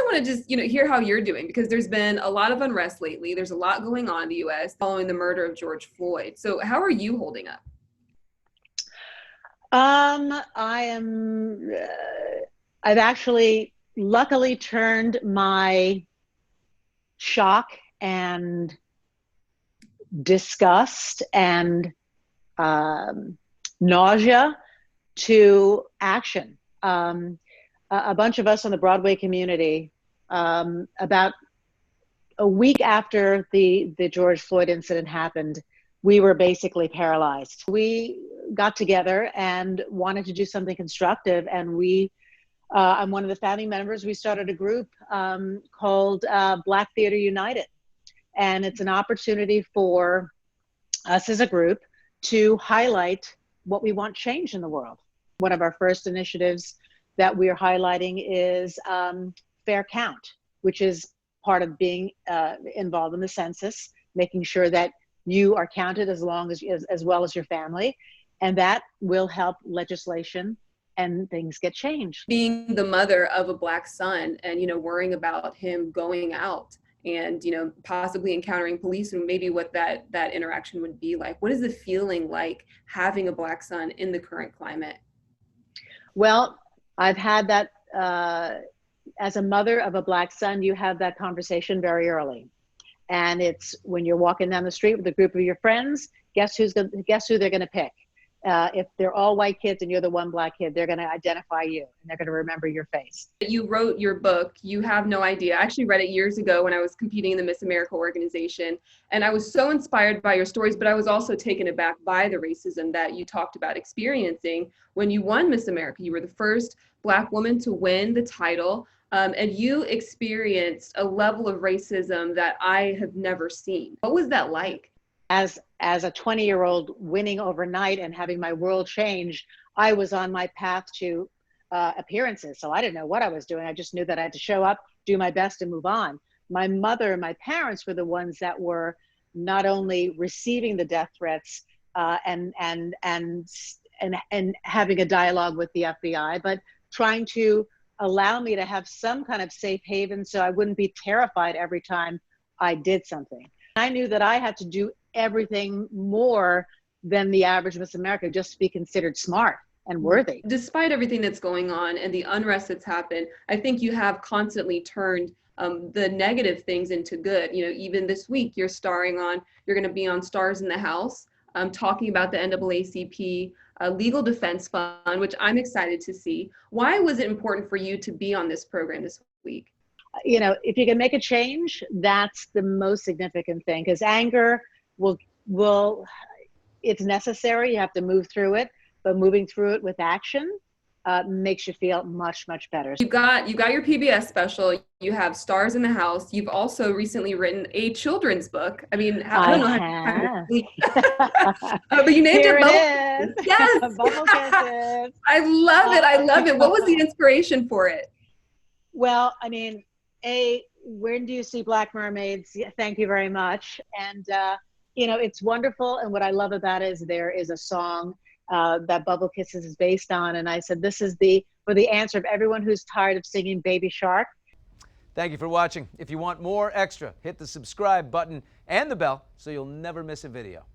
want to just, hear how you're doing, because there's been a lot of unrest lately. There's a lot going on in the U.S. following the murder of George Floyd. So how are you holding up? I am, I've actually luckily turned my shock and disgust and nausea to action. A bunch of us in the Broadway community, about a week after the George Floyd incident happened, we were basically paralyzed. We got together and wanted to do something constructive, and I'm one of the founding members. We started a group called Black Theater United, and it's an opportunity for us as a group to highlight what we want changed in the world. One of our first initiatives that we are highlighting is Fair Count, which is part of being involved in the census, making sure that you are counted as well as your family, and that will help legislation and things get changed. Being the mother of a Black son and, worrying about him going out and, possibly encountering police and maybe what that interaction would be like. What is the feeling like having a Black son in the current climate? Well, I've had that, as a mother of a Black son, you have that conversation very early. And it's when you're walking down the street with a group of your friends, guess who they're gonna pick? If they're all white kids and you're the one Black kid, they're gonna identify you and they're gonna remember your face. You wrote your book, You Have No Idea. I actually read it years ago when I was competing in the Miss America organization. And I was so inspired by your stories, but I was also taken aback by the racism that you talked about experiencing when you won Miss America. You were the first Black woman to win the title. And you experienced a level of racism that I have never seen. What was that like? As a 20-year-old winning overnight and having my world change, I was on my path to appearances. So I didn't know what I was doing. I just knew that I had to show up, do my best, and move on. My mother and my parents were the ones that were not only receiving the death threats and having a dialogue with the FBI, but trying to allow me to have some kind of safe haven so I wouldn't be terrified every time I did something. I knew that I had to do everything more than the average Miss America just to be considered smart and worthy. Despite everything that's going on and the unrest that's happened, I think you have constantly turned the negative things into good. Even this week, you're going to be on Stars in the House, talking about the NAACP Legal Defense Fund, which I'm excited to see. Why was it important for you to be on this program this week? If you can make a change, that's the most significant thing, because anger it's necessary. You have to move through it, but moving through it with action makes you feel much, much better. You got your PBS special. You have Stars in the House. You've also recently written a children's book. I mean, I don't know how to but you named Here it Bubble. Yes. Bubble Kisses. I love it. I love it. What was the inspiration for it? Well, I mean, when do you see Black mermaids? Thank you very much. And, it's wonderful. And what I love about it is there is a song that Bubble Kisses is based on. And I said, this is for the answer of everyone who's tired of singing Baby Shark. Thank you for watching. If you want more extra, hit the subscribe button and the bell so you'll never miss a video.